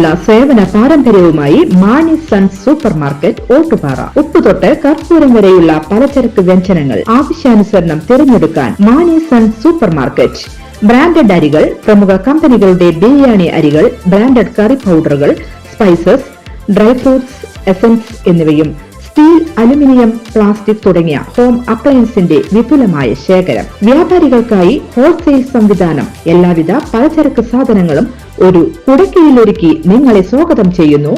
വർഷങ്ങളുള്ള സേവന പാരമ്പര്യവുമായി Mani sons super market Ottupara. ഉപ്പുതൊട്ട് കർപ്പൂരം വരെയുള്ള പലചരക്ക് വ്യഞ്ജനങ്ങൾ ആവശ്യാനുസരണം തിരഞ്ഞെടുക്കാൻ Mani sons super market. Branded അരികൾ, പ്രമുഖ കമ്പനികളുടെ ബിരിയാണി അരികൾ, ബ്രാൻഡഡ് കറി പൗഡറുകൾ, സ്പൈസസ്, ഡ്രൈ ഫ്രൂട്ട്സ്, എസൻസ് എന്നിവയും സ്റ്റീൽ, അലുമിനിയം, പ്ലാസ്റ്റിക് തുടങ്ങിയ ഹോം അപ്ലയൻസിന്റെ വിപുലമായ ശേഖരം. വ്യാപാരികൾക്കായി ഹോൾസെയിൽ സംവിധാനം. എല്ലാവിധ പലചരക്ക് സാധനങ്ങളും ഒരു കുടക്കീഴിലൊരുക്കി നിങ്ങളെ സ്വാഗതം ചെയ്യുന്നു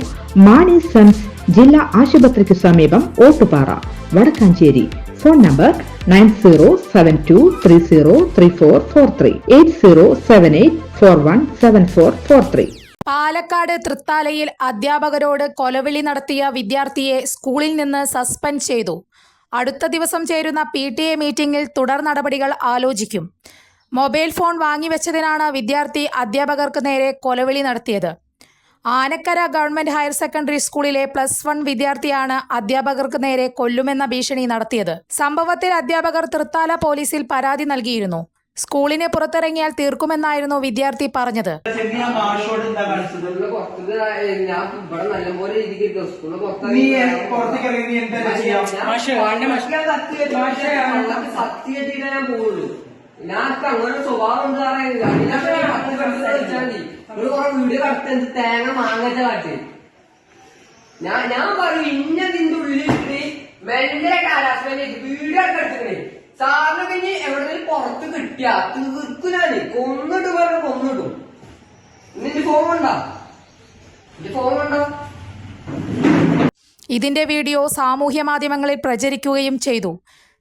മാണി സൺസ് ജില്ലാ ആശുപത്രിക്ക് സമീപം ഓട്ടുപാറ, വടക്കാഞ്ചേരി. Phone number 9072303443 8078417443. പാലക്കാട് തൃത്താലയിൽ അധ്യാപകരോട് കൊലവിളി നടത്തിയ വിദ്യാർത്ഥിയെ സ്കൂളിൽ നിന്ന് സസ്പെൻഡ് ചെയ്തു. അടുത്ത ദിവസം ചേരുന്ന PTA മീറ്റിംഗിൽ തുടർ നടപടികൾ ആലോചിക്കും. മൊബൈൽ ഫോൺ വാങ്ങിവെച്ചതിനാണ് വിദ്യാർത്ഥി അധ്യാപകർക്ക് നേരെ കൊലവിളി നടത്തിയത്. ആനക്കര ഗവൺമെന്റ് ഹയർ സെക്കൻഡറി സ്കൂളിലെ +1 വിദ്യാർത്ഥിയാണ് അധ്യാപകർക്ക് നേരെ കൊല്ലുമെന്ന ഭീഷണി നടത്തിയത്. സംഭവത്തിൽ അധ്യാപകർ തൃത്താല പോലീസിൽ പരാതി നൽകിയിരുന്നു. സ്കൂളിനെ പുറത്തിറങ്ങിയാൽ തീർക്കുമെന്നായിരുന്നു വിദ്യാർത്ഥി പറഞ്ഞത്. അങ്ങനെ സ്വഭാവം വീഡിയോ കടത്ത് തേങ്ങ മാങ്ങച്ച കാട്ട്. ഞാൻ പറയും ഇന്ന നിന്റെ ഉള്ളിലിട്ട് മെന്റൽ ഹരാസ്മെന്റ് വീഡിയോ എടുത്തിട്ടേ സാറിന് കഴിഞ്ഞ് എവിടെങ്കിലും പുറത്ത് കിട്ടിയാ തീർക്കുനാല് കൊന്നിട്ട് പറഞ്ഞ കൊന്നിടും. നിന്റെ ഫോൺ കണ്ടോ? ഇതിന്റെ വീഡിയോ സാമൂഹ്യ മാധ്യമങ്ങളിൽ പ്രചരിക്കുകയും ചെയ്തു.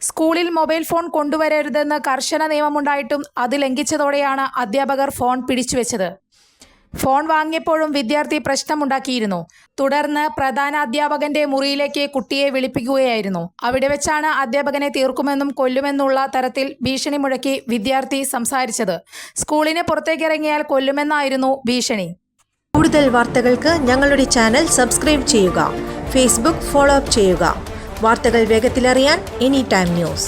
സ്കൂളിൽ മൊബൈൽ ഫോൺ കൊണ്ടുവരരുതെന്ന് കർശന നിയമമുണ്ടായിട്ടും അത് ലംഘിച്ചതോടെയാണ് അധ്യാപകർ ഫോൺ പിടിച്ചുവെച്ചത്. ഫോൺ വാങ്ങിയപ്പോഴും വിദ്യാർത്ഥി പ്രശ്നമുണ്ടാക്കിയിരുന്നു. തുടർന്ന് പ്രധാന അധ്യാപകന്റെ മുറിയിലേക്ക് കുട്ടിയെ വിളിപ്പിക്കുകയായിരുന്നു. അവിടെ വെച്ചാണ് അധ്യാപകനെ തീർക്കുമെന്നും കൊല്ലുമെന്നുള്ള തരത്തിൽ ഭീഷണി മുഴക്കി വിദ്യാർത്ഥി സംസാരിച്ചത്. സ്കൂളിന് പുറത്തേക്കിറങ്ങിയാൽ കൊല്ലുമെന്നായിരുന്നു ഭീഷണി. കൂടുതൽ വാർത്തകൾക്ക് ഞങ്ങളുടെ ചാനൽ സബ്സ്ക്രൈബ് ചെയ്യുക. ഫേസ്ബുക്ക് ഫോളോ അപ്പ് ചെയ്യുക. വാർത്തകൾ വേഗത്തിലറിയാൻ Anytime News.